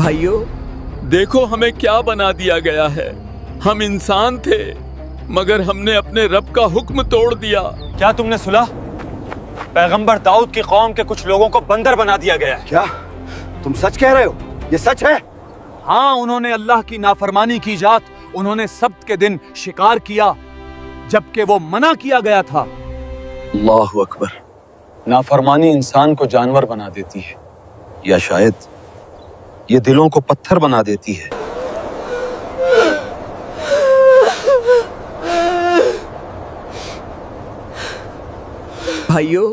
भाइयों, देखो हमें क्या बना दिया गया है। हम इंसान थे मगर हमने अपने रब का हुक्म तोड़ दिया। क्या तुमने सुना? पैगंबर दाऊद की कौम के कुछ लोगों को बंदर बना दिया गया है। क्या तुम सच कह रहे हो? ये सच है? हाँ, उन्होंने अल्लाह की नाफरमानी की जात, उन्होंने सब्त के दिन शिकार किया जबकि वो मना किया गया था। अल्लाहु अकबर। नाफरमानी इंसान को जानवर बना देती है, या शायद ये दिलों को पत्थर बना देती है। भाइयों,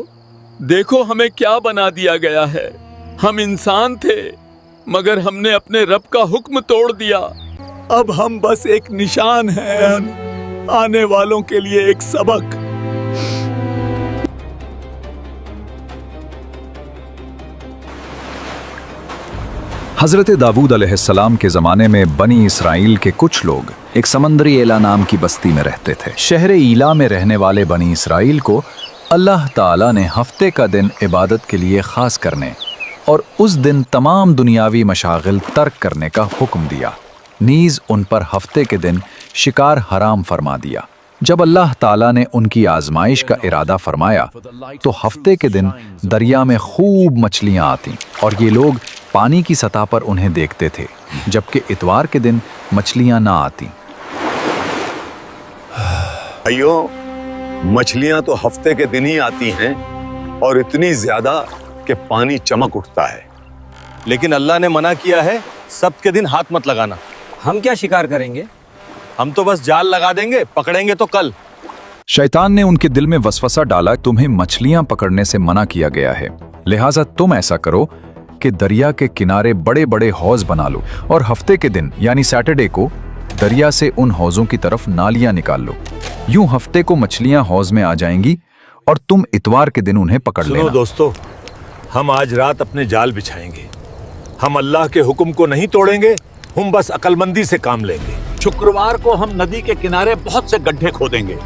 देखो हमें क्या बना दिया गया है। हम इंसान थे मगर हमने अपने रब का हुक्म तोड़ दिया। अब हम बस एक निशान हैं, आने वालों के लिए एक सबक। हजरत दाऊद अलैहिस्सलाम के ज़माने में बनी इसराइल के कुछ लोग एक समंदरी एला नाम की बस्ती में रहते थे। शहर ईला में रहने वाले बनी इसराइल को अल्लाह ताला ने हफ्ते का दिन इबादत के लिए ख़ास करने और उस दिन तमाम दुनियावी मशागिल तर्क करने का हुक्म दिया। नीज़ उन पर हफ्ते के दिन शिकार हराम फरमा दिया। जब अल्लाह ताला ने उनकी आजमाइश का इरादा फरमाया तो हफ्ते के दिन दरिया में खूब मछलियाँ आतीं और ये लोग पानी की सतह पर उन्हें देखते थे, जबकि इतवार के दिन मछलियाँ ना आतीं। भाइयों, मछलियाँ तो हफ्ते के दिन ही आती हैं और इतनी ज्यादा कि पानी चमक उठता है। लेकिन अल्लाह ने मना किया है सब्त के दिन हाथ मत लगाना। हम क्या शिकार करेंगे? हम तो बस जाल लगा देंगे, पकड़ेंगे तो कल। शैतान ने उनके दिल में वसवसा डाला, तुम्हें मछलियां पकड़ने से मना किया गया है, लिहाजा तुम ऐसा करो कि दरिया के किनारे बड़े बड़े हौज बना लो और हफ्ते के दिन यानी सैटरडे को दरिया से उन हौजों की तरफ नालियां निकाल लो। यूं हफ्ते को मछलियां हौज में आ जाएंगी और तुम इतवार के दिन उन्हें पकड़ लेना। दोस्तों, हम आज रात अपने जाल बिछाएंगे। हम अल्लाह के हुक्म को नहीं तोड़ेंगे, हम बस अक्लमंदी से काम लेंगे। शुक्रवार को हम नदी के किनारे बहुत से गड्ढे खोदेंगे।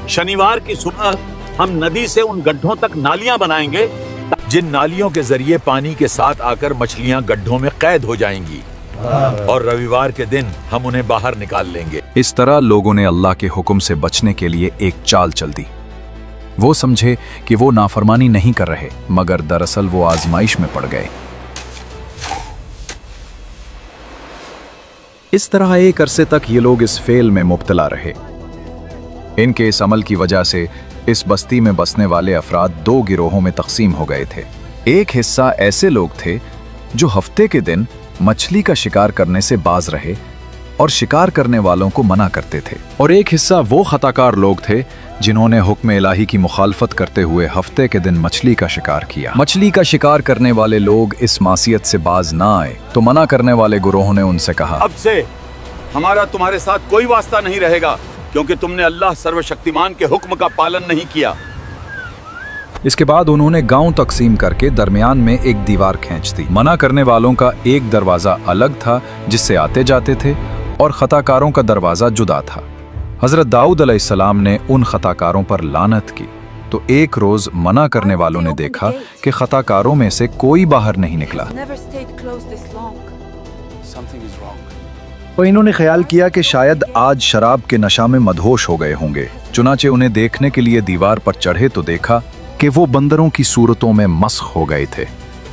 शनिवार की सुबह हम नदी से उन गड्ढों तक नालियां बनाएंगे, जिन नालियों के जरिए पानी के साथ आकर मछलियां गड्ढों में कैद हो जाएंगी, और रविवार के दिन हम उन्हें बाहर निकाल लेंगे। इस तरह लोगों ने अल्लाह के हुक्म से बचने के लिए एक चाल चल दी। वो समझे कि वो नाफरमानी नहीं कर रहे, मगर दरअसल वो आजमाइश में पड़ गए। इस तरह एक अरसे तक ये लोग इस फेल में मुब्तला रहे। इनके इस अमल की वजह से इस बस्ती में बसने वाले अफराद दो गिरोहों में तकसीम हो गए थे। एक हिस्सा ऐसे लोग थे जो हफ्ते के दिन मछली का शिकार करने से बाज रहे और शिकार करने वालों को मना करते थे, और एक हिस्सा वो खताकार लोग थे जिन्होंने हुक्म इलाही की मुखालफत करते हुए हफ्ते के दिन मछली का शिकार किया। मछली का शिकार करने वाले लोग इस मासियत से बाज ना आए तो मना करने वाले गुरोह ने उनसे कहा, अब से हमारा तुम्हारे साथ कोई वास्ता नहीं रहेगा, क्योंकि तुमने अल्लाह सर्वशक्तिमान के हुक्म का पालन नहीं किया। इसके बाद उन्होंने गांव तकसीम करके दरमियान में एक दीवार खींच दी। मना करने वालों का एक दरवाजा अलग था जिससे आते जाते थे, और खताकारों का दरवाजा जुदा था। हजरत दाऊद अलैहिस्सलाम ने उन खताकारों पर लानत की तो एक रोज मना करने वालों ने देखा कि खताकारों में से कोई बाहर नहीं निकला। तो इन्होंने ख्याल किया कि शायद आज शराब के नशा में मदहोश हो गए होंगे। चुनाचे उन्हें देखने के लिए दीवार पर चढ़े तो देखा कि वो बंदरों की सूरतों में मस्ख हो गए थे।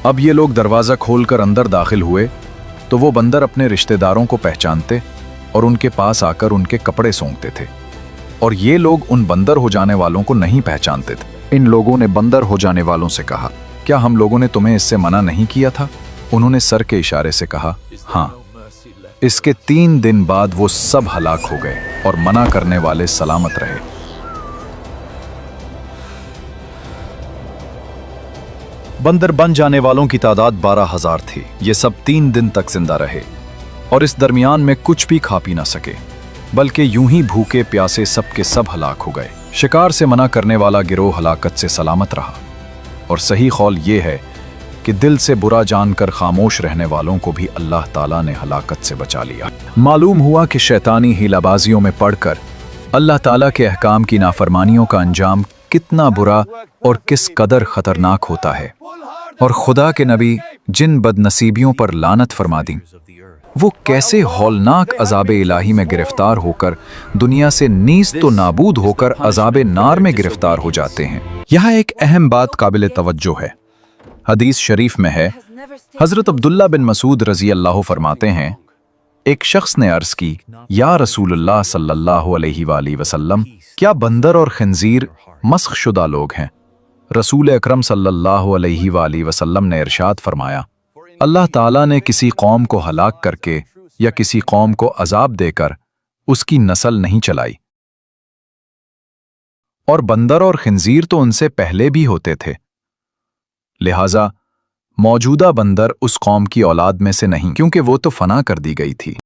अब ये लोग दरवाजा खोलकर अंदर दाखिल हुए तो वो बंदर अपने रिश्तेदारों को पहचानते और उनके पास आकर उनके कपड़े सूंघते थे, और ये लोग उन बंदर हो जाने वालों को नहीं पहचानते थे। इन लोगों ने बंदर हो जाने वालों से कहा, क्या हम लोगों ने तुम्हें इससे मना नहीं किया था? उन्होंने सर के इशारे से कहा, हाँ। इसके 3 दिन बाद वो सब हलाक हो गए और मना करने वाले सलामत रहे। बंदर बन जाने वालों की तादाद 12,000 थी। ये सब 3 दिन तक जिंदा रहे और इस दरमियान में कुछ भी खा पी ना सके, बल्कि यूं ही भूखे प्यासे सब के सब हलाक हो गए। शिकार से मना करने वाला गिरोह हलाकत से सलामत रहा, और सही कौल ये है कि दिल से बुरा जानकर खामोश रहने वालों को भी अल्लाह ताला ने हलाकत से बचा लिया। मालूम हुआ कि शैतानी हीलाबाजियों में पड़कर अल्लाह ताला के अहकाम की नाफरमानियों का अंजाम कितना बुरा और किस कदर खतरनाक होता है, और खुदा के नबी जिन बदनसीबियों पर लानत फरमा दी, वो कैसे हौलनाक अजाब इलाही में गिरफ्तार होकर दुनिया से नीस तो नाबूद होकर अजाब नार में गिरफ्तार हो जाते हैं। यहाँ एक अहम बात काबिल तवज्जो है। हदीस शरीफ में है, हजरत अब्दुल्ला बिन मसूद रजी अल्लाह फरमाते हैं, एक शख्स ने अर्ज की, या रसूलुल्लाह सल्लल्लाहु अलैहि वसल्लम, क्या बंदर और खंजीर मस्ख शुदा लोग हैं? रसूल अकरम सल्लल्लाहु अलैहि वसल्लम ने इरशाद फरमाया, अल्लाह ताला ने किसी कौम को हलाक करके या किसी कौम को अजाब देकर उसकी नस्ल नहीं चलाई, और बंदर और खंजीर तो उनसे पहले भी होते थे, लिहाजा मौजूदा बंदर उस कौम की औलाद में से नहीं, क्योंकि वो तो फना कर दी गई थी।